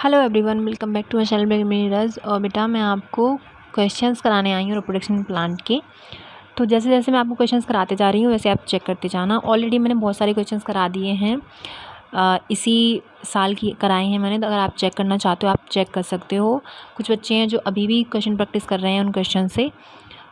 Hello everyone, welcome back to my channel Miraj. और बेटा मैं आपको क्वेश्चंस कराने आई हूँ रिप्रोडक्शन प्लांट के। तो जैसे जैसे मैं आपको क्वेश्चंस कराते जा रही हूँ वैसे आप चेक करते जाना। ऑलरेडी मैंने बहुत सारे क्वेश्चंस करा दिए हैं, इसी साल की कराए हैं मैंने। तो अगर आप चेक करना चाहते हो आप चेक कर सकते हो। कुछ बच्चे हैं जो अभी भी क्वेश्चन प्रैक्टिस कर रहे हैं उन क्वेश्चन से,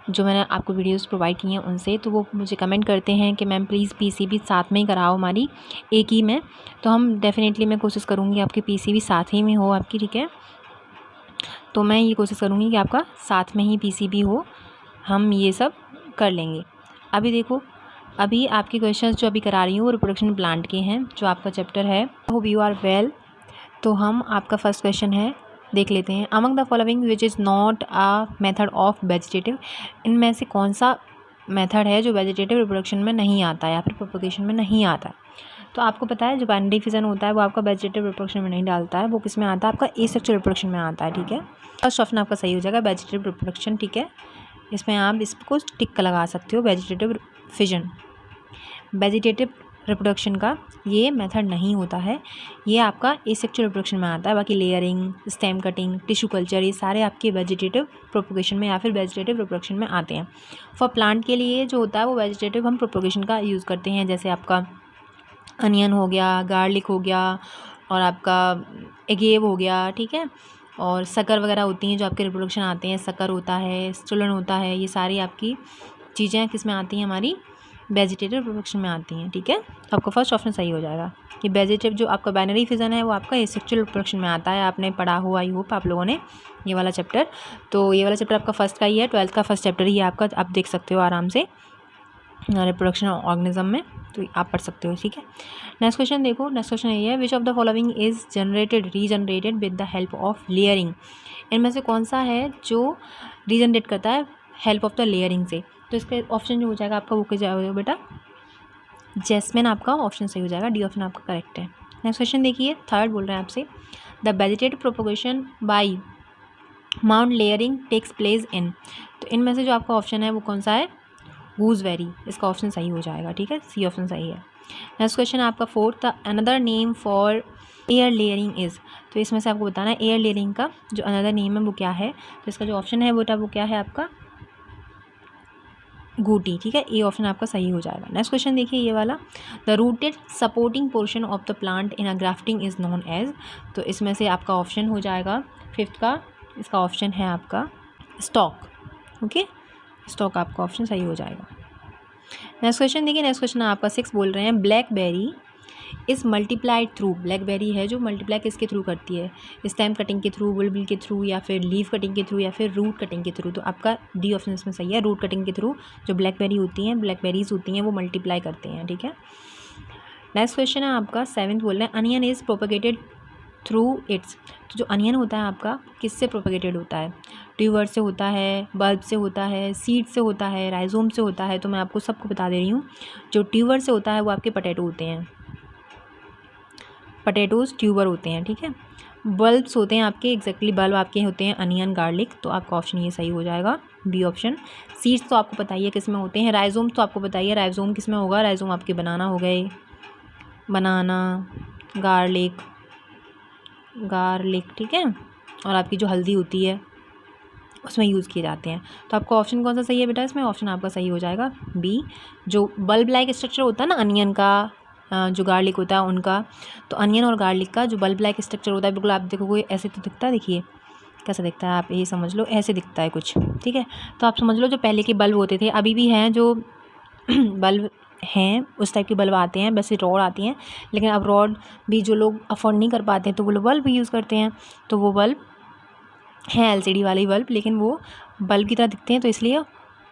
जो मैंने आपको वीडियोस प्रोवाइड की हैं उनसे। तो वो मुझे कमेंट करते हैं कि मैम प्लीज़ पीसीबी साथ में ही कराओ हमारी, एक ही में। तो हम डेफ़िनेटली मैं कोशिश करूँगी आपकी पीसीबी साथ ही में हो आपकी, ठीक है। तो मैं ये कोशिश करूँगी कि आपका साथ में ही पीसीबी हो, हम ये सब कर लेंगे। अभी देखो, अभी आपके क्वेश्चंस जो अभी करा रही हूँ वो रिप्रोडक्शन प्लांट के हैं, जो आपका चैप्टर है होप यू आर वेल। तो हम आपका फर्स्ट क्वेश्चन है, देख लेते हैं। Among the following which is not a method of vegetative, इनमें से कौन सा मेथड है जो वेजिटेटिव रिप्रोडक्शन में नहीं आता है या फिर प्रोपगेशन में नहीं आता है। तो आपको पता है जो बाइनरी फिजन होता है वो आपका वेजिटेटिव रिप्रोडक्शन में नहीं डालता है, वो किस में आता है, आपका एसेक्सुअल रिप्रोडक्शन में आता है, ठीक है। फर्स्ट ऑप्शन आपका सही हो जाएगा वेजिटेटिव रिप्रोडक्शन, ठीक है। इसमें आप इसको टिक लगा सकते हो, वेजिटेटिव फिजन। वेजिटेटिव रिप्रोडक्शन का ये मेथड नहीं होता है, ये आपका एसेक्सुअल रिप्रोडक्शन में आता है। बाकी layering, stem cutting, tissue culture, ये सारे आपके वेजिटेटिव प्रोपगेशन में या फिर वेजिटेटिव रिप्रोडक्शन में आते हैं। फॉर प्लांट के लिए जो होता है वो वेजिटेटिव हम प्रोपगेशन का यूज़ करते हैं, जैसे आपका अनियन हो गया, गार्लिक हो गया और आपका एगेव हो गया, ठीक है। और शक्कर वगैरह होती हैं जो आपके रिप्रोडक्शन आते हैं, शक्कर होता है, स्टुलन होता है, ये सारी आपकी चीज़ें किस में आती हैं, हमारी वेजिटेटिव रिप्रोडक्शन में आती हैं, ठीक है। तो आपका फर्स्ट ऑप्शन सही हो जाएगा। ये वेजिटेटिव जो आपका बाइनरी फिजन है वो आपका एसेक्सुअल रिप्रोडक्शन में आता है। आपने पढ़ा हुआ, आई होप आप लोगों ने, ये वाला चैप्टर। तो ये वाला चैप्टर आपका फर्स्ट का ही है, 12th का फर्स्ट चैप्टर ही है आपका, आप देख सकते हो आराम से रिप्रोडक्शन ऑर्गेनिज्म में, तो आप पढ़ सकते हो, ठीक है। नेक्स्ट क्वेश्चन देखो, नेक्स्ट क्वेश्चन ये है, which of the following is generated regenerated with the help of layering. इनमें से कौन सा है जो रीजनरेट करता है हेल्प ऑफ द लेयरिंग से। तो इसका ऑप्शन जो हो जाएगा आपका वो क्या जाएगा बेटा, जैस्मिन आपका ऑप्शन सही हो जाएगा, डी ऑप्शन आपका करेक्ट है। नेक्स्ट क्वेश्चन देखिए, थर्ड बोल रहे हैं आपसे, the vegetative propagation by mound layering takes place in. तो इनमें से जो आपका ऑप्शन है वो कौन सा है, गूजबेरी, इसका ऑप्शन सही हो जाएगा, ठीक है, सी ऑप्शन सही है। नेक्स्ट क्वेश्चन है आपका fourth, another name for air layering is. तो इसमें से आपको बताना है एयर लेयरिंग का जो अनदर नेम है वो क्या है। तो इसका जो ऑप्शन है बेटा वो क्या है आपका, गूटी, ठीक है, ए ऑप्शन आपका सही हो जाएगा। नेक्स्ट क्वेश्चन देखिए ये वाला, the rooted supporting portion of the plant in a grafting is known as. तो इसमें से आपका ऑप्शन हो जाएगा फिफ्थ का, इसका ऑप्शन है आपका स्टॉक, ओके, स्टॉक आपका ऑप्शन सही हो जाएगा। नेक्स्ट क्वेश्चन देखिए, नेक्स्ट क्वेश्चन आपका 6 बोल रहे हैं, blackberry is multiplied through. Blackberry है जो मल्टीप्लाई किसके थ्रू करती है, स्टेम कटिंग के थ्रू, बुलबुल के थ्रू, या फिर लीफ कटिंग के थ्रू, या फिर रूट कटिंग के थ्रू। तो आपका डी ऑप्शन इसमें सही है, रूट कटिंग के थ्रू जो ब्लैकबेरी होती हैं, ब्लैकबेरीज होती हैं वो मल्टीप्लाई करते हैं, ठीक है। नेक्स्ट क्वेश्चन है आपका 7th बोल रहे हैं, onion is propagated through it's. तो जो अनियन होता है आपका किससे प्रोपगेटेड होता है, ट्यूबर से होता है, बल्ब से होता है, सीड से होता है, राइजोम से होता है। तो मैं आपको सबको बता दे रही हूँ, जो ट्यूबर से होता है वो आपके पोटैटो होते हैं, पोटैटोज़ ट्यूबर होते हैं, ठीक है। बल्ब्स होते हैं आपके, एग्जैक्टली बल्ब आपके होते हैं अनियन, गार्लिक। तो आपका ऑप्शन ये सही हो जाएगा, बी ऑप्शन। सीड्स तो आपको बताइए किस में होते हैं, राइजोम तो आपको बताइए राइजोम किस में होगा, राइजोम आपके बनाना हो गए, बनाना, गार्लिक, गार्लिक, ठीक है, और आपकी जो हल्दी होती है उसमें यूज़ किए जाते हैं। तो आपका ऑप्शन कौन सा सही है बेटा, इसमें ऑप्शन आपका सही हो जाएगा बी, जो बल्ब लाइक स्ट्रक्चर होता है ना अनियन का, जो गार्लिक होता है उनका। तो अनियन और गार्लिक का जो बल्ब लाइक स्ट्रक्चर होता है, बिल्कुल आप देखोगे ऐसे तो दिखता है, देखिए कैसा दिखता है, आप यही समझ लो ऐसे दिखता है कुछ, ठीक है। तो आप समझ लो जो पहले के बल्ब होते थे, अभी भी हैं जो बल्ब हैं, उस टाइप के बल्ब आते हैं, वैसे रॉड आती हैं, लेकिन अब रॉड भी जो लोग अफोर्ड नहीं कर पाते हैं तो वो लोग बल्ब भी यूज़ करते हैं। तो वो बल्ब हैं एलसीडी वाले बल्ब, लेकिन वो बल्ब की तरह दिखते हैं, तो इसलिए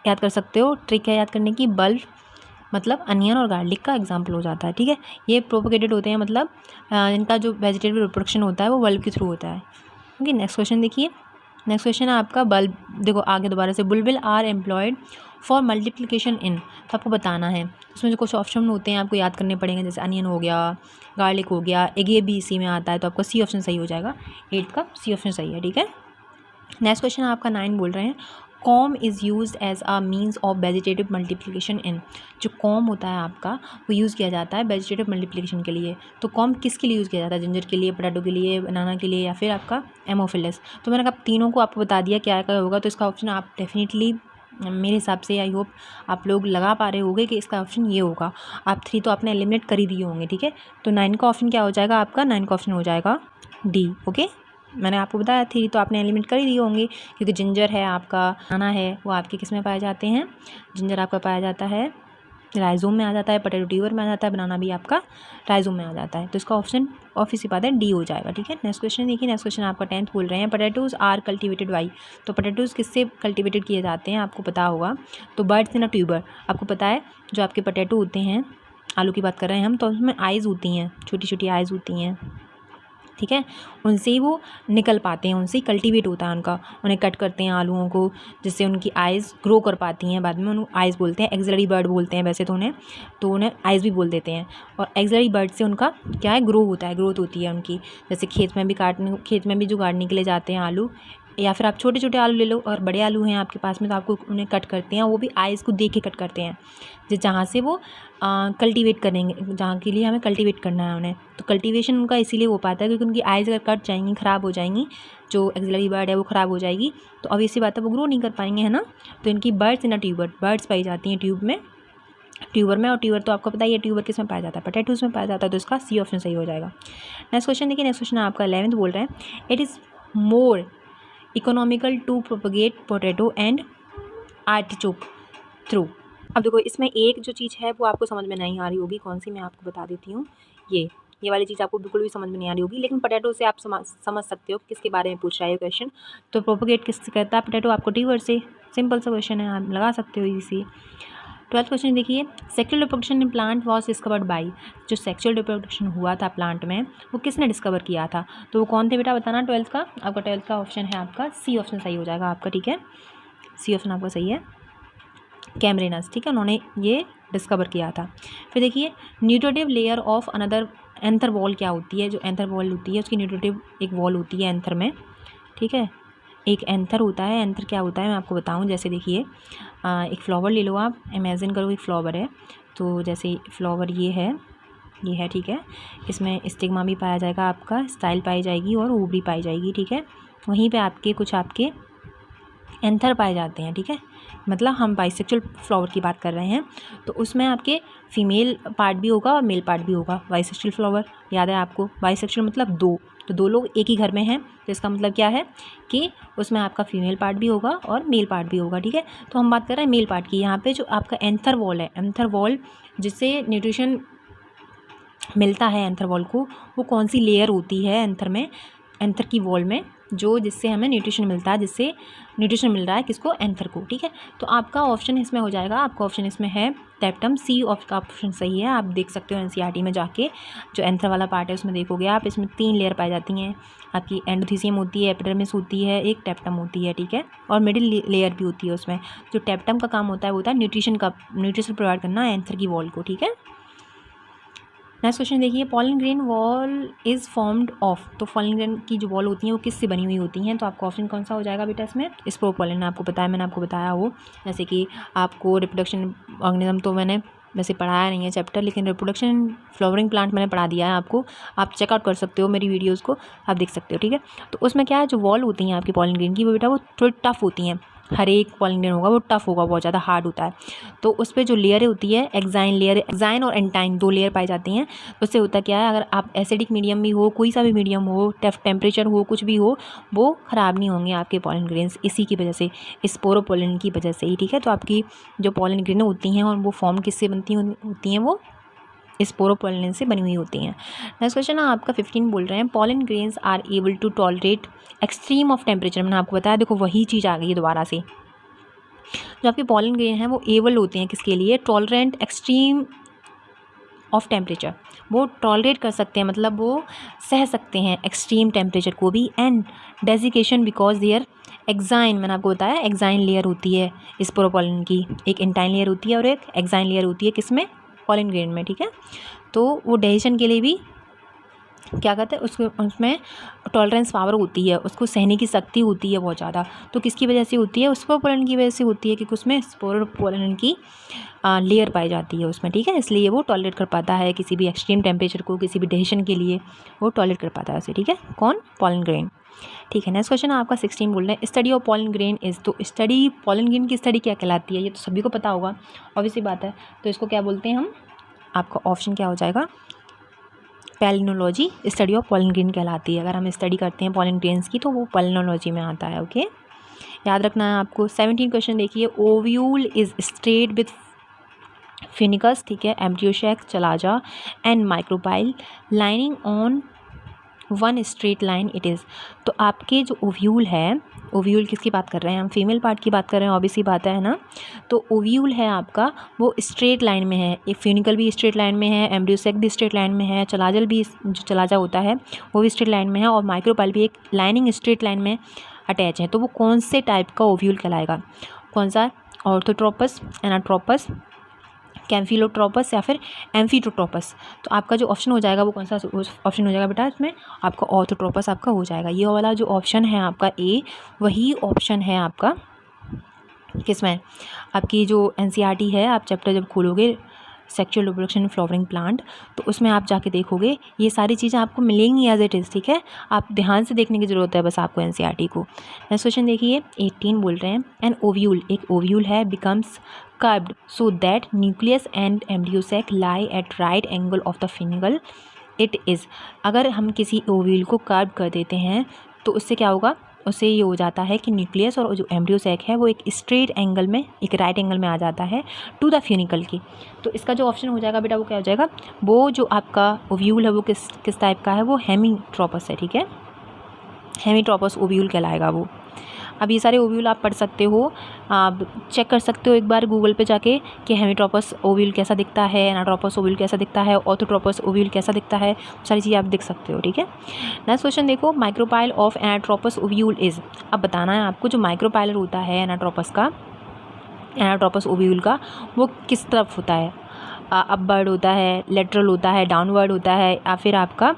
याद कर सकते हो, ट्रिक है याद करने की, बल्ब मतलब अनियन और गार्लिक का एग्जाम्पल हो जाता है, ठीक है। ये प्रोपगेटेड होते हैं, मतलब इनका जो वेजिटेटिव रिप्रोडक्शन होता है वो बल्ब के थ्रू होता है, ओके। नेक्स्ट क्वेश्चन देखिए, नेक्स्ट क्वेश्चन है आपका बल्ब, देखो आगे दोबारा से, बुलबुल आर एम्प्लॉयड फॉर मल्टीप्लिकेशन इन। तो आपको बताना है, उसमें जो कुछ ऑप्शन होते हैं आपको याद करने पड़ेंगे, जैसे अनियन हो गया, गार्लिक हो गया, एगे भी इसी में आता है। तो आपका सी ऑप्शन सही हो जाएगा, 8th का सी ऑप्शन सही है, ठीक है। नेक्स्ट क्वेश्चन आपका 9 बोल रहे हैं, corm is use as a means of vegetative multiplication in, जो कॉम होता है आपका वो यूज़ किया जाता है वेजिटेटिव मल्टीप्लिकेशन के लिए। तो कॉम किसके लिए यूज़ किया जाता है? जिंजर के लिए, पोटैटो के लिए, बनाना के लिए, या फिर आपका एमोफिलस। तो मैंने कहा तीनों को आपको बता दिया क्या क्या होगा, तो इसका ऑप्शन आप डेफिनेटली मेरे हिसाब से आई होप आप लोग लगा पा रहे होंगे कि इसका ऑप्शन ये होगा। आप 3 तो आपने एलिमिनेट कर ही दिए होंगे, ठीक है। तो 9 का ऑप्शन क्या हो जाएगा आपका? 9 का ऑप्शन हो जाएगा डी। ओके, मैंने आपको बताया 3 तो आपने एलिमिनेट कर ही दिए होंगे, क्योंकि जिंजर है आपका, बनाना है, वो आपके किस में पाए जाते हैं? जिंजर आपका पाया जाता है राइजोम में आ जाता है, पोटैटो ट्यूबर में आ जाता है, बनाना भी आपका राइजोम में आ जाता है। तो इसका ऑप्शन ऑब्वियस सी बात है डी हो जाएगा, ठीक है। नेक्स्ट क्वेश्चन देखिए, नेक्स्ट क्वेश्चन आपका 10th बोल रहे हैं पोटैटोज़ आर कल्टिवेटेड बाई। तो पोटैटोज़ किससे कल्टिवेटेड किए जाते हैं आपको पता होगा, तो बर्ड्स इन अ ट्यूबर। आपको पता है जो आपके पोटैटो होते हैं, आलू की बात कर रहे हैं हम, तो उसमें आइज़ होती हैं, छोटी छोटी आइज़ होती हैं, ठीक है। उनसे ही वो निकल पाते हैं, उनसे ही कल्टीवेट होता है उनका। उन्हें कट करते हैं आलूओं को, जिससे उनकी आइज़ ग्रो कर पाती हैं। बाद में उन्हें आइज़ बोलते हैं, एक्सिलरी बर्ड बोलते हैं वैसे तो उन्हें, तो उन्हें आइज़ भी बोल देते हैं। और एक्सिलरी बर्ड से उनका क्या है? ग्रो होता है, ग्रोथ होती है उनकी। जैसे खेत में भी जो गाड़ने के लिए जाते हैं आलू, या फिर आप छोटे छोटे आलू ले लो और बड़े आलू हैं आपके पास में, तो आपको उन्हें कट करते हैं, वो भी आइज़ को देख के कट करते हैं, जहाँ से वो कल्टीवेट करेंगे, जहाँ के लिए हमें कल्टीवेट करना है उन्हें। तो कल्टीवेशन उनका इसीलिए हो पाता है क्योंकि उनकी आइज़ अगर कट जाएंगी, ख़राब हो जाएंगी, जो एक्सिलरी बर्ड है वो ख़राब हो जाएगी, तो अब इसी बात है वो ग्रो नहीं कर पाएंगे, है ना। तो इनकी बर्ड्स इन अ ट्यूबर, बर्ड्स पाई जाती हैं ट्यूबर में। और ट्यूबर तो आपको पता ही है ट्यूबर किस में पाया जाता है? पोटैटोज़ में पाया जाता है। तो इसका सी ऑप्शन सही हो जाएगा। नेक्स्ट क्वेश्चन देखिए, नेक्स्ट क्वेश्चन आपका 11th बोल रहे हैं it is more economical to propagate potato and artichoke through. अब देखो इसमें एक जो चीज़ है वो आपको समझ में नहीं आ रही होगी, कौन सी मैं आपको बता देती हूँ। ये वाली चीज़ आपको बिल्कुल भी समझ में नहीं आ रही होगी, लेकिन पोटैटो से आप समझ सकते हो किसके बारे में पूछ रहा है ये क्वेश्चन। तो प्रोपगेट किससे करता है पोटैटो? आपको ट्यूबर से। सिंपल सा क्वेश्चन है, आप लगा सकते हो इसी। 12th क्वेश्चन देखिए, sexual reproduction in plant was discovered by. जो सेक्सुअल रिप्रोडक्शन हुआ था प्लांट में, वो किसने डिस्कवर किया था? तो वो कौन थे बेटा, बताना। 12th का आपका 12th का ऑप्शन है आपका सी ऑप्शन सही हो जाएगा आपका, ठीक है। सी ऑप्शन आपका सही है, कैमरेनस, ठीक है, उन्होंने ये डिस्कवर किया था। फिर देखिए, nutritive layer of another anther wall क्या होती है? जो एंथर वॉल होती है उसकी न्यूट्रिटिव एक वॉल होती है एंथर में, ठीक है। एक एंथर होता है, एंथर क्या होता है मैं आपको बताऊं। जैसे देखिए एक फ्लावर ले लो, आप इमेजिन करो एक फ्लावर है, तो जैसे फ्लावर ये है, ठीक है। इसमें स्टिग्मा भी पाया जाएगा, आपका स्टाइल पाई जाएगी और ओवरी पाई जाएगी, ठीक है। वहीं पे आपके कुछ आपके एंथर पाए जाते हैं, ठीक है। मतलब हम बाइसेक्सुअल फ्लावर की बात कर रहे हैं, तो उसमें आपके फीमेल पार्ट भी होगा और मेल पार्ट भी होगा। बाइसेक्सुअल फ्लावर याद है आपको, बाइसेक्सुअल मतलब दो, तो दो लोग एक ही घर में हैं, तो इसका मतलब क्या है कि उसमें आपका फीमेल पार्ट भी होगा और मेल पार्ट भी होगा, ठीक है। तो हम बात कर रहे हैं मेल पार्ट की। यहाँ पे जो आपका एंथर वॉल है, एंथर वॉल जिससे न्यूट्रिशन मिलता है एंथर वॉल को, वो कौन सी लेयर होती है एंथर में, एंथर की वॉल में, जो जिससे हमें न्यूट्रिशन मिलता है, जिससे न्यूट्रिशन मिल रहा है किसको? एंथर को, ठीक है। तो आपका ऑप्शन इसमें हो जाएगा, आपका ऑप्शन इसमें है टेप्टम, सी ऑफ का ऑप्शन सही है। आप देख सकते हो एनसीईआरटी में जाके, जो एंथर वाला पार्ट है उसमें देखोगे आप, इसमें 3 लेयर पाई जाती हैं आपकी। एंडोथीसियम होती है, एपिडर्मिस होती है, एक टेप्टम होती है, ठीक है, और मिडिल लेयर भी होती है उसमें। जो टेप्टम का काम होता है वो होता है न्यूट्रिशन प्रोवाइड करना एंथर की वॉल को, ठीक है। नेक्स्ट क्वेश्चन देखिए, pollen grain wall is formed of. तो पॉलन ग्रेन की जो वॉल होती हैं वो किससे बनी हुई होती हैं? तो आपका ऑप्शन कौन सा हो जाएगा बेटा इसमें? स्पोरोपोलन। आपको पता है, मैंने आपको बताया वो, जैसे कि आपको रिप्रोडक्शन ऑर्गेनिज्म तो मैंने वैसे पढ़ाया नहीं है चैप्टर, लेकिन रिप्रोडक्शन फ्लावरिंग प्लांट मैंने पढ़ा दिया है आपको। आप चेकआउट कर सकते हो मेरी वीडियोज़ को, आप देख सकते हो, ठीक है। तो उसमें क्या है, जो वॉल होती हैं आपकी पॉलन ग्रेन की, वो बेटा वो थोड़ी टफ होती हैं। हर एक पॉलन ग्रेन होगा वो टफ होगा, बहुत ज़्यादा हार्ड होता है। तो उस पर जो लेयर होती है, एक्साइन लेयर, एक्साइन और एंटाइन 2 लेयर पाई जाती हैं। उससे होता क्या है, अगर आप एसिडिक मीडियम भी हो, कोई सा भी मीडियम हो, टेम्परेचर हो, कुछ भी हो, वो ख़राब नहीं होंगे आपके पॉलन ग्रेन्स, इसी की वजह से, स्पोरोपोलन की वजह से ही, ठीक है। तो आपकी जो पॉलन ग्रेन होती हैं और वो फॉर्म किससे बनती होती हैं, वो स्पोरोपोलन से बनी हुई होती हैं। नेक्स्ट क्वेश्चन है आपका 15 बोल रहे हैं, pollen grains are able to tolerate extreme of temperature. मैंने आपको बताया, देखो वही चीज़ आ गई है दोबारा से। जो आपके पॉलन ग्रेन हैं वो एबल होते हैं किसके लिए? टॉलरेंट एक्सट्रीम ऑफ टेम्परेचर, वो टॉलरेट कर सकते हैं, मतलब वो सह सकते हैं एक्सट्रीम टेम्परेचर को भी। एंड डेजिकेशन बिकॉज देयर एक्साइन, मैंने आपको बताया एक्साइन लेयर होती है स्पोरोपोलन की, एक इंटाइन लेयर होती है और एक एक्साइन लेयर होती है किसमें? पॉलन ग्रेन में, ठीक है। तो वो डाइजेशन के लिए भी क्या कहते हैं उसको, उसमें टॉलरेंस पावर होती है, उसको सहने की शक्ति होती है बहुत ज़्यादा। तो किसकी वजह से होती है? स्पोरोपोलिन की वजह से होती है, क्योंकि उसमें स्पोरोपोलिन की लेयर पाई जाती है उसमें, ठीक है। इसलिए वो टॉलरेट कर पाता है किसी भी एक्सट्रीम टेम्परेचर को, किसी भी डिसीजन के लिए वो टॉलरेट कर पाता है उसे, ठीक है। कौन? पॉलन ग्रेन, ठीक है। नेक्स्ट क्वेश्चन आपका 16 बोल रहे हैं study of pollen grain is. तो स्टडी पॉलन ग्रेन की स्टडी क्या कहलाती है? ये तो सभी को पता होगा, ऑब्वियसली बात है। तो इसको क्या बोलते हैं हम? आपका ऑप्शन क्या हो जाएगा? Palynology study of pollen grain कहलाती है। अगर हम स्टडी करते हैं पॉलन ग्रेन्स की तो वो पैलिनोलॉजी में आता है, ओके। याद रखना है आपको। 17 क्वेश्चन देखिए, ओव्यूल इज स्ट्रेट विथ फिनिकस, ठीक है, embryo sac, chalaza and micropyle lining on one straight line it is. तो आपके जो ओव्यूल है, ओव्यूल किसकी बात कर रहे हैं हम? फीमेल पार्ट की बात कर रहे हैं, ऑब्वियसली बात है ना। तो ओव्यूल है आपका वो स्ट्रेट लाइन में है, एक फ्यूनिकल भी स्ट्रेट लाइन में है, एम्ब्रियोसेक भी स्ट्रेट लाइन में है, चलाजल भी जो चलाजा होता है वो भी स्ट्रेट लाइन में है, और माइक्रोपाइल भी एक लाइनिंग स्ट्रेट लाइन में अटैच है। तो वो कौन से टाइप का ओव्यूल कहलाएगा? कौन सा? ऑर्थोट्रोपस, एनाट्रोपस, कैम्फिलोट्रोपस या फिर एम्फिटोट्रोपस। तो आपका जो ऑप्शन हो जाएगा वो कौन सा ऑप्शन हो जाएगा बेटा? इसमें आपका ऑर्थोट्रोपस आपका हो जाएगा। ये वाला जो ऑप्शन है आपका ए, वही ऑप्शन है आपका किसमें? आपकी जो एनसीईआरटी है, आप चैप्टर जब खोलोगे सेक्सुअल रिप्रोडक्शन फ्लावरिंग प्लांट, तो उसमें आप जाके देखोगे ये सारी चीज़ें आपको मिलेंगी एज इट इज़, ठीक है। आप ध्यान से देखने की ज़रूरत है बस आपको एनसीईआरटी को। नेक्स्ट क्वेश्चन देखिए, 18 बोल रहे हैं एन ओव्यूल, एक ओव्यूल है, becomes curved so that nucleus and embryo sac lie at right angle of the funicle it is. अगर हम किसी ओव्यूल को कर्व कर देते हैं तो उससे क्या होगा? उससे ये हो जाता है कि न्यूक्लियस और जो एम्ब्रियोसेक है वो एक स्ट्रेट एंगल में, एक राइट एंगल में आ जाता है टू द फ्यूनिकल की। तो इसका जो ऑप्शन हो जाएगा बेटा वो क्या हो जाएगा? वो जो आपका ओव्यूल है वो किस टाइप का है? वो हेमीट्रोपस है, ठीक है। हेमीट्रोपस ओव्यूल कहलाएगा वो। अब ये सारे ओव्यूल आप पढ़ सकते हो, आप चेक कर सकते हो एक बार गूगल पे जाके कि हेमीट्रोपस ओव्यूल कैसा दिखता है, एनाट्रोपस ओव्यूल कैसा दिखता है, ऑर्थोट्रोपस ओव्यूल कैसा दिखता है, सारी चीज़ें आप देख सकते हो, ठीक है। नेक्स्ट क्वेश्चन देखो, micropyle of anatropous ovule is. अब बताना है आपको जो माइक्रोपाइलर होता है एनाट्रोपस का, एनाट्रोपस ओव्यूल का, वो किस तरफ होता है? अपवर्ड होता है, लेटरल होता है, डाउनवर्ड होता है, या फिर आपका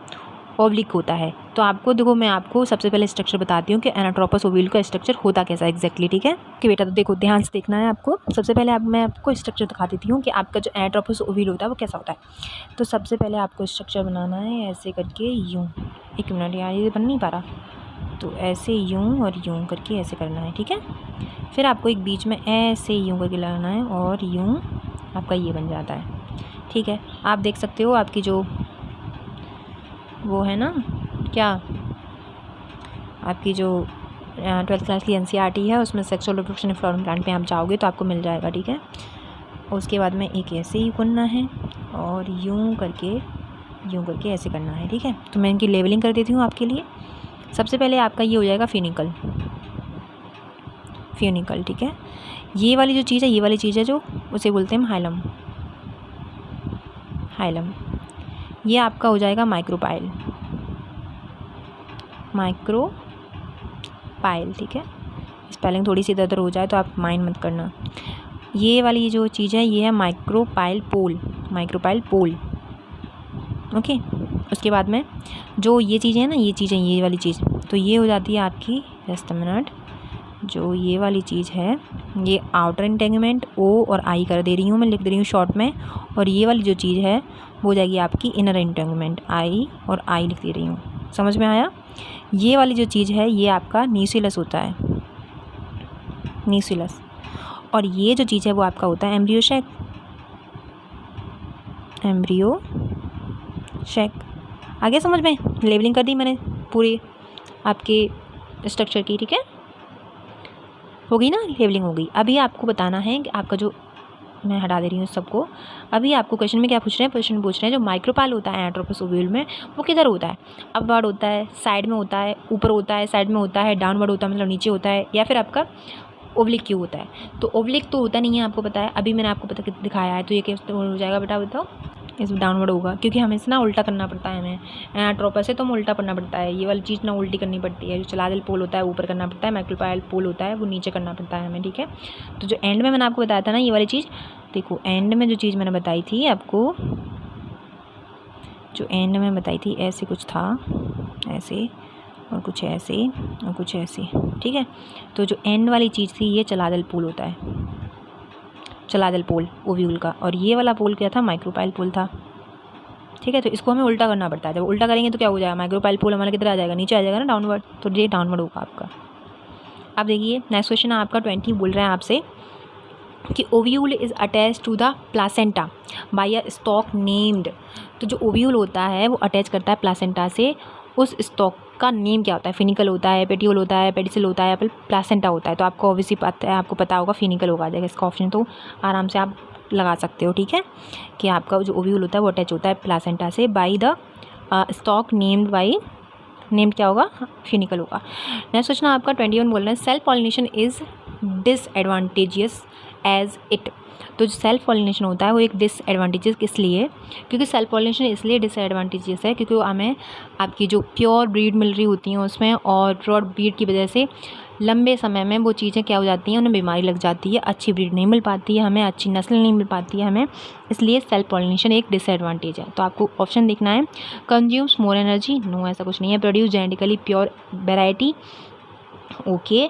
ओब्लिक होता है? तो आपको देखो, मैं आपको सबसे पहले स्ट्रक्चर बताती हूँ कि एनाट्रोपस ओव्यूल का स्ट्रक्चर होता कैसा एग्जैक्टली, ठीक है कि बेटा। तो देखो ध्यान से देखना है आपको। सबसे पहले मैं आपको स्ट्रक्चर दिखा देती हूँ कि आपका जो एनाट्रोपस ओव्यूल होता है वो कैसा होता है। तो सबसे पहले आपको स्ट्रक्चर बनाना है ऐसे करके, यूँ। एक मिनट यार, ये बन नहीं पा रहा। तो ऐसे यूँ और यूँ करके ऐसे करना है, ठीक है। फिर आपको एक बीच में ऐसे यूँ करके लगाना है और यूँ आपका ये बन जाता है, ठीक है। आप देख सकते हो आपकी जो वो है ना, क्या आपकी जो 12th क्लास की एनसीईआरटी है उसमें sexual reproduction in flowering plant पे आप जाओगे तो आपको मिल जाएगा, ठीक है। उसके बाद में एक ऐसे ही करना है और यूँ करके ऐसे करना है, ठीक है। तो मैं इनकी लेवलिंग कर देती हूँ आपके लिए। सबसे पहले आपका ये हो जाएगा फ्यूनिकल, ठीक है। ये वाली जो चीज़ है, ये वाली चीज़ है जो उसे बोलते हैं हम हाइलम। ये आपका हो जाएगा माइक्रोपाइल, ठीक है। स्पेलिंग थोड़ी सी इधर उधर हो जाए तो आप माइंड मत करना। ये वाली जो चीज़ है ये है माइक्रोपाइल पोल, ओके। उसके बाद में जो ये चीज़ें हैं ना, ये वाली चीज़, तो ये हो जाती है आपकी, जस्ट अ मिनट, जो ये वाली चीज़ है ये आउटर इंटेंगमेंट ओ और आई कर दे रही हूँ मैं, लिख दे रही हूँ शॉर्ट में। और ये वाली जो चीज़ है वो हो जाएगी आपकी इनर इंटेंगमेंट, आई और आई लिख दे रही हूँ, समझ में आया। ये वाली जो चीज़ है ये आपका न्यूक्लियस होता है, न्यूक्लियस। और ये जो चीज़ है वो आपका होता है एम्ब्रियोसेक। आगे समझ में? लेवलिंग कर दी मैंने पूरी आपके स्ट्रक्चर की, ठीक है। हो गई ना, लेवलिंग हो गई। अभी आपको बताना है कि आपका जो, मैं हटा दे रही हूँ सबको। अभी आपको क्वेश्चन में क्या पूछ रहे हैं? क्वेश्चन पूछ रहे हैं जो माइक्रोपाइल होता है एनाट्रोपस ओव्यूल में वो किधर होता है? अपवर्ड होता है, साइड में होता है, ऊपर होता है, साइड में होता है, डाउनवर्ड होता है मतलब नीचे होता है, या फिर आपका ओब्लिक क्यों होता है? तो ओब्लिक तो होता नहीं है, आपको पता है, अभी मैंने आपको दिखाया है। तो ये क्या हो जाएगा बेटा, बताओ? इस डाउनवर्ड होगा, क्योंकि हमें इसे ना उल्टा करना पड़ता है, हमें एनाट्रोपस से तो हमें उल्टा करना पड़ता है। ये वाली चीज़ ना उल्टी करनी पड़ती है, जो चलाजल पोल होता है ऊपर करना पड़ता है, माइक्रोपाइल पोल होता है वो नीचे करना पड़ता है हमें, ठीक है। तो जो एंड में मैंने आपको बताया था ना ये वाली चीज़, देखो एंड में जो चीज़ मैंने बताई थी आपको, जो एंड में बताई थी ऐसे कुछ था, ऐसे और कुछ ऐसे और कुछ ऐसे, ठीक है। तो जो एंड वाली चीज़ थी ये चलादल पोल होता है, चलादल पोल ओव्यूल का, और ये वाला पोल क्या था, माइक्रोपाइल पोल था, ठीक है। तो इसको हमें उल्टा करना पड़ता है, जब उल्टा करेंगे तो क्या हो जाएगा, माइक्रोपाइल पोल हमारा किधर आ जाएगा, नीचे आ जाएगा ना, डाउनवर्ड, तो ये डाउनवर्ड होगा आपका। अब देखिए नेक्स्ट क्वेश्चन आपका 20 बोल रहे हैं आपसे कि ovule is attach to the placenta by a stalk named. तो जो ओव्यूल होता है वो अटैच करता है प्लासेंटा से, उस स्टॉक का नेम क्या होता है, फिनिकल होता है, पेटियोल होता है, पेडिसिल होता है या फिर प्लासेंटा होता है। तो आपको ऑब्वियसली पता है, आपको पता होगा फिनिकल होगा जाएगा इसका ऑप्शन, तो आराम से आप लगा सकते हो, ठीक है, कि आपका जो ओव्यूल होता है वो अटैच होता है प्लासेंटा से by the stock named by, named क्या होगा, फिनिकल होगा। नेक्स्ट क्वेश्चन आपका 21 बोल रहे हैं self pollination is disadvantageous as it. तो जो सेल्फ पॉलिनेशन होता है वो एक डिसएडवांटेजेस किस लिए, क्योंकि सेल्फ पॉलिनेशन इसलिए डिसएडवांटेजेस है क्योंकि वो हमें आपकी जो प्योर ब्रीड मिल रही होती हैं उसमें, और प्योर ब्रीड की वजह से लंबे समय में वो चीज़ें क्या हो जाती हैं, उन्हें बीमारी लग जाती है, अच्छी ब्रीड नहीं मिल पाती है हमें, अच्छी नस्ल नहीं मिल पाती है हमें, इसलिए सेल्फ पॉलिनेशन एक डिसएडवांटेज है। तो आपको ऑप्शन देखना है, कंज्यूम्स मोर एनर्जी, नो ऐसा कुछ नहीं है, produce genetically pure variety, okay,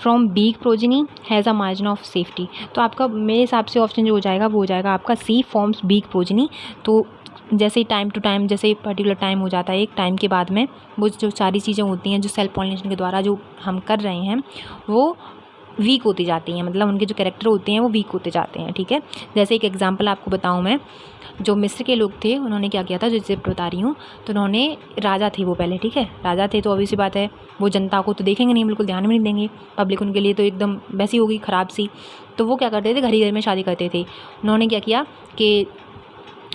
from weak progeny, has a margin of safety. तो आपका मेरे हिसाब से ऑप्शन जो हो जाएगा वो हो जाएगा आपका सी, फॉर्म्स बीक प्रोजेनी। तो जैसे टाइम टू टाइम, जैसे पर्टिकुलर टाइम हो जाता है, एक टाइम के बाद में वो जो सारी चीज़ें होती हैं जो सेल्फ पॉलिनेशन के द्वारा जो हम कर रहे हैं वो वीक होती जाती हैं, मतलब उनके जो कैरेक्टर होते हैं वो वीक होते जाते हैं, ठीक है। जैसे एक एग्जांपल आपको बताऊं मैं, जो मिस्र के लोग थे उन्होंने क्या किया था, जैसे बता रही हूँ, तो उन्होंने, राजा थे वो पहले, ठीक है, राजा थे तो ऑब्वियस सी बात है वो जनता को तो देखेंगे नहीं, बिल्कुल ध्यान में नहीं देंगे, पब्लिक उनके लिए तो एकदम वैसी होगी ख़राब सी। तो वो क्या करते थे, घर ही घर में शादी करते थे। उन्होंने क्या किया कि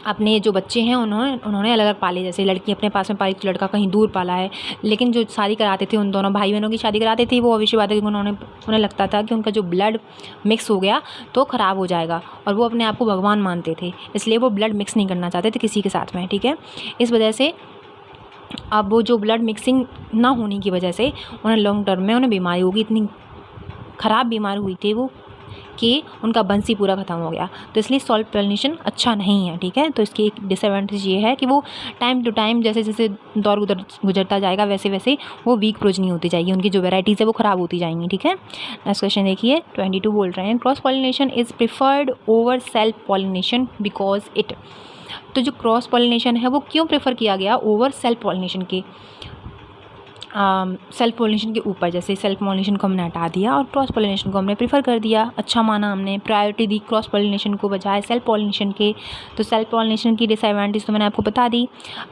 अपने जो बच्चे हैं उन्होंने अलग अलग पाले, जैसे लड़की अपने पास में पाली तो लड़का कहीं दूर पाला है, लेकिन जो शादी कराते थे उन दोनों भाई बहनों की शादी कराते थे वो अवश्य बात है, क्योंकि उन्हें लगता था कि उनका जो ब्लड मिक्स हो गया तो ख़राब हो जाएगा, और वो अपने आप को भगवान मानते थे, इसलिए वो ब्लड मिक्स नहीं करना चाहते थे किसी के साथ में, ठीक है। इस वजह से अब वो जो ब्लड मिक्सिंग ना होने की वजह से उन्हें लॉन्ग टर्म में उन्हें बीमारी होगी, इतनी ख़राब बीमारी हुई थी वो कि उनका वंश ही पूरा ख़त्म हो गया। तो इसलिए सेल्फ पॉलिनेशन अच्छा नहीं है, ठीक है। तो इसकी एक डिसएडवांटेज ये है कि वो टाइम टू टाइम जैसे जैसे दौर गुजरता जाएगा वैसे वैसे वो वीक प्रोजनी होती जाएगी, उनकी जो वेराइटीज़ है वो ख़राब होती जाएंगी, ठीक है। नेक्स्ट क्वेश्चन देखिए 22 बोल रहे हैं cross pollination is preferred over self pollination because it. तो जो क्रॉस पॉलिनेशन है वो क्यों प्रेफर किया गया ओवर सेल्फ पॉलिनेशन के, सेल्फ पॉलिनेशन के ऊपर, जैसे सेल्फ पॉलिनेशन को हमने हटा दिया और क्रॉस पॉलिनेशन को हमने प्रीफर कर दिया, अच्छा माना हमने, प्रायोरिटी दी क्रॉस पॉलिनेशन को बजाय सेल्फ पॉलिनेशन के। तो सेल्फ पॉलिनेशन की डिसएडवांटेज तो मैंने आपको बता दी।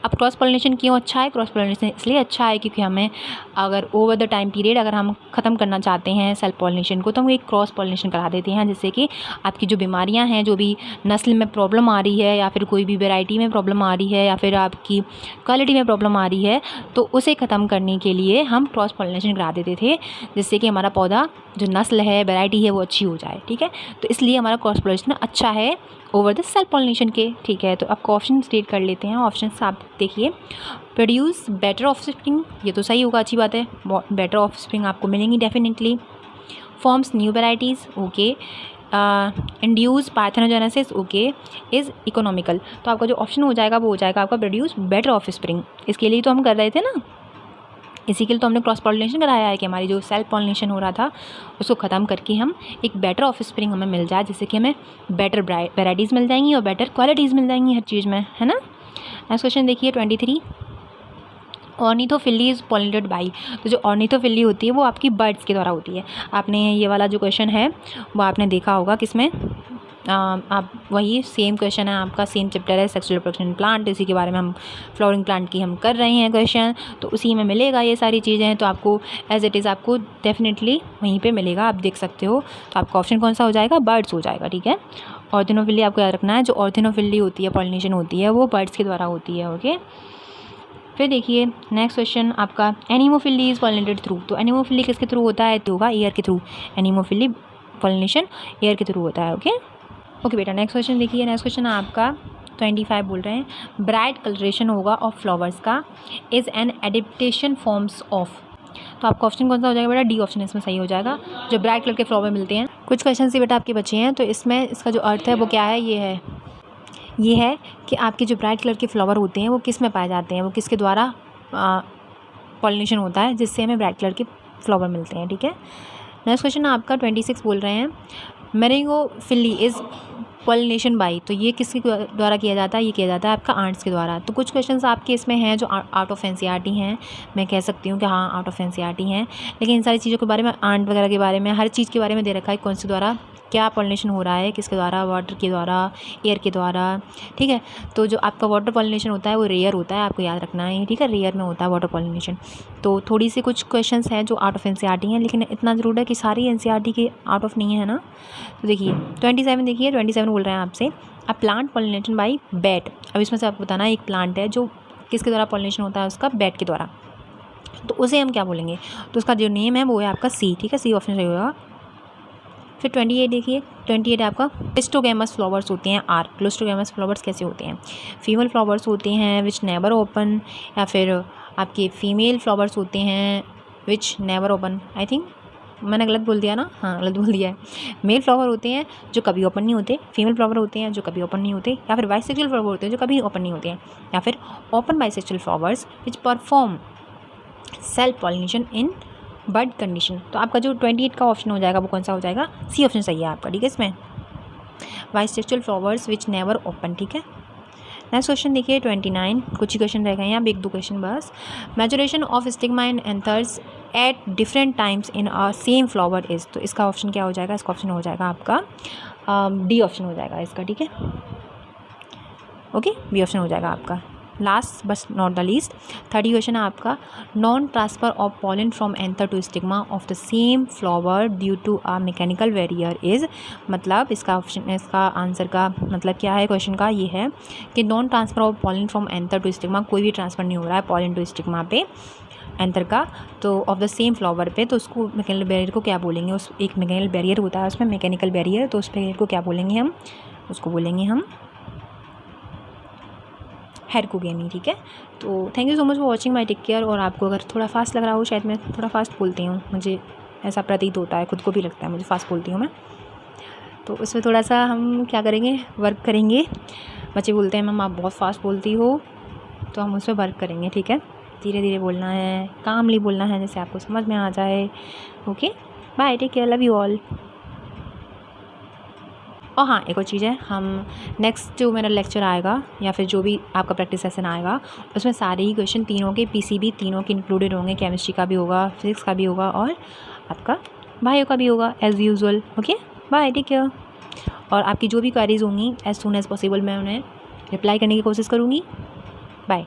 अब क्रॉस पॉलिनेशन क्यों अच्छा है, क्रॉस पॉलिनेशन इसलिए अच्छा है क्योंकि हमें अगर ओवर द टाइम पीरियड अगर हम ख़त्म करना चाहते हैं सेल्फ पॉलिनेशन को तो हम एक क्रॉस पॉलिनेशन करा देते हैं, जिससे कि आपकी जो बीमारियाँ हैं, जो भी नस्ल में प्रॉब्लम आ रही है या फिर कोई भी वेराइटी में प्रॉब्लम आ रही है या फिर आपकी क्वालिटी में प्रॉब्लम आ रही है, तो उसे ख़त्म करने के लिए हम क्रॉस पॉलिनेशन करा देते थे, जिससे कि हमारा पौधा जो नस्ल है, वैरायटी है, वो अच्छी हो जाए, ठीक है। तो इसलिए हमारा क्रॉस पॉलिनेशन अच्छा है ओवर द सेल्फ पॉलिनेशन के, ठीक है। तो आपको ऑप्शन स्टेट कर लेते हैं, ऑप्शन आप देखिए, प्रोड्यूस बेटर ऑफस्प्रिंग, ये तो सही होगा, अच्छी बात है, बेटर ऑफस्प्रिंग आपको मिलेंगी definitely, forms new varieties, okay, induce parthenogenesis, okay, is economical. तो आपका जो ऑप्शन हो जाएगा वो हो जाएगा आपका प्रोड्यूस बेटर ऑफस्प्रिंग। इसके लिए तो हम कर रहे थे ना, इसी के लिए तो हमने क्रॉस पॉलिनेशन कराया है कि हमारी जो सेल्फ पॉलिनेशन हो रहा था उसको ख़त्म करके हम एक बेटर ऑफस्प्रिंग हमें मिल जाए, जिससे कि हमें बेटर वेराइटीज़ मिल जाएंगी और बेटर क्वालिटीज़ मिल जाएंगी हर चीज़ में, है ना। नेक्स्ट क्वेश्चन देखिए 23, ऑर्निथोफिली इज़ पॉलिनेटेड बाई। तो जो ऑर्निथोफिली होती है वो आपकी बर्ड्स के द्वारा होती है। आपने ये वाला जो क्वेश्चन है वो आपने देखा होगा किसमें, आप वही सेम क्वेश्चन है आपका, सेम चैप्टर है सेक्सुअल रिप्रोडक्शन प्लांट, इसी के बारे में हम फ्लावरिंग प्लांट की हम कर रहे हैं क्वेश्चन, तो उसी में मिलेगा ये सारी चीज़ें। तो आपको एज इट इज़ आपको डेफिनेटली वहीं पे मिलेगा, आप देख सकते हो। तो आपका ऑप्शन कौन सा हो जाएगा, बर्ड्स हो जाएगा, ठीक है। ऑर्थिनोफिली आपको याद रखना है, जो ऑर्थिनोफिली होती है, पॉलिनेशन होती है, वो बर्ड्स के द्वारा होती है, ओके। फिर देखिए नेक्स्ट क्वेश्चन आपका, एनिमोफिली इज़ पॉलिनेटेड थ्रू। तो एनिमोफिली किसके थ्रू होता है, तो होगा एयर के थ्रू, एनिमोफिली पॉलिनेशन एयर के थ्रू होता है, ओके बेटा। नेक्स्ट क्वेश्चन देखिए, नेक्स्ट क्वेश्चन आपका 25 बोल रहे हैं, ब्राइट कलरेशन होगा ऑफ फ्लावर्स का इज़ एन एडिप्टेशन फॉर्म्स ऑफ। तो आपका ऑप्शन कौन सा हो जाएगा बेटा, डी ऑप्शन इसमें सही हो जाएगा, जो ब्राइट कलर के फ्लावर मिलते हैं। कुछ क्वेश्चन से बेटा आपके बच्चे हैं, तो इसमें इसका जो अर्थ है वो क्या है, ये है ये है कि आपके जो ब्राइट कलर के फ्लावर होते हैं वो किस में पाए जाते हैं, वो किसके द्वारा पॉलिनेशन होता है जिससे हमें ब्राइट कलर के फ्लावर मिलते हैं। ठीक है, नेक्स्ट क्वेश्चन आपका 26 बोल रहे हैं मेरिंगोफिली इज़ पॉलिनेशन बाई, तो ये किसके द्वारा किया जाता है, ये किया जाता है आपका आंट्स के द्वारा। तो कुछ क्वेश्चंस आपके इसमें हैं जो आउट ऑफ एनसीईआरटी हैं, मैं कह सकती हूँ कि हाँ आउट ऑफ एनसीईआरटी हैं, लेकिन इन सारी चीज़ों के बारे में, आंट वगैरह के बारे में, हर चीज़ के बारे में दे रखा है कौन से द्वारा क्या पॉलिनेशन हो रहा है, किसके द्वारा, वाटर के द्वारा, एयर के द्वारा। ठीक है, तो जो आपका वाटर पॉलिनेशन होता है वो रेयर होता है, आपको याद रखना है। ठीक है, रेयर में होता है वाटर पॉलिनेशन। तो थोड़ी सी कुछ क्वेश्चंस हैं जो आउट ऑफ एनसीईआरटी हैं, लेकिन इतना ज़रूर है कि सारी एनसीईआरटी के आउट ऑफ नहीं है ना। तो देखिए 27 देखिए 27 बोल रहे हैं आपसे a plant pollination by bat. अब इसमें से आपको बताना है एक प्लांट है जो किसके द्वारा पॉलिनेशन होता है, उसका बैट के द्वारा, तो उसे हम क्या बोलेंगे, तो उसका जो नेम है वो है आपका सी। ठीक है, सी ऑप्शन सही होगा। फिर 28 देखिए 28 आपका क्लिस्टोगैमस फ्लावर्स होते हैं आर। क्लिस्टोगैमस फ्लावर्स कैसे होते हैं, फीमेल फ्लावर्स होते हैं विच नेवर ओपन, या फिर आपके फीमेल फ्लावर्स होते हैं which never open. I think मैंने गलत बोल दिया ना, हाँ गलत बोल दिया है। मेल फ्लावर होते हैं जो कभी ओपन नहीं होते, फीमेल फ्लावर होते हैं जो कभी ओपन नहीं होते, या फिर बाइसेक्सुअल फ्लावर होते हैं जो कभी ओपन नहीं होते हैं, या फिर open bisexual flowers which perform self pollination in bird condition. तो आपका जो 28 का ऑप्शन हो जाएगा वो कौन सा हो जाएगा, सी ऑप्शन सही है आपका। ठीक है, इसमें bisexual flowers which never open. ठीक है, नेक्स्ट क्वेश्चन देखिए 29, कुछ ही क्वेश्चन रह गए हैं, अब एक दो क्वेश्चन बस। Maturation of stigma in anthers at different times in a same flower is, तो इसका ऑप्शन क्या हो जाएगा, इसका ऑप्शन हो जाएगा आपका डी ऑप्शन हो जाएगा इसका। ठीक है, ओके, बी ऑप्शन हो जाएगा आपका। Last but not the least 30 question है आपका non transfer of pollen from anther to stigma of the same flower due to a mechanical barrier is, मतलब इसका ऑप्शन, इसका आंसर का मतलब क्या है क्वेश्चन का, ये है कि non transfer of pollen from anther to stigma, कोई भी ट्रांसफ़र नहीं हो रहा है पॉलन टू स्टिग्मा पे एंथर का, तो ऑफ द सेम फ्लावर पे, तो उसको मैकेनिकल बैरियर को क्या बोलेंगे, उस एक मैकेनिकल बैरियर होता है उसमें मैकेनिकल बैरियर, तो उस बैरियर को क्या बोलेंगे हम, उसको बोलेंगे हम हेरकोगेमी। ठीक है, तो thank you so much for watching my, take care. और आपको अगर थोड़ा फास्ट लग रहा हो, शायद मैं थोड़ा फास्ट बोलती हूँ, मुझे ऐसा प्रतीत होता है, खुद को भी लगता है मुझे फास्ट बोलती हूँ मैं, तो उसमें थोड़ा सा हम क्या करेंगे, वर्क करेंगे। बच्चे बोलते हैं मैम आप बहुत फास्ट बोलती हो, तो हम उस पर वर्क करेंगे। ठीक है, धीरे धीरे बोलना है, कामली बोलना है, जैसे आपको समझ में आ जाए। Okay, bye, take care, love you all. और हाँ, एक और चीज़ है, हम नेक्स्ट जो मेरा लेक्चर आएगा या फिर जो भी आपका प्रैक्टिस सेशन आएगा उसमें सारे ही क्वेश्चन तीनों के पीसीबी तीनों के इंक्लूडेड होंगे, केमिस्ट्री का भी होगा, फिजिक्स का भी होगा और आपका बायो का भी होगा as usual. Okay, bye, take care. और आपकी जो भी क्वेरीज होंगी एज़ सून एज़ पॉसिबल मैं उन्हें रिप्लाई करने की कोशिश करूँगी। बाय।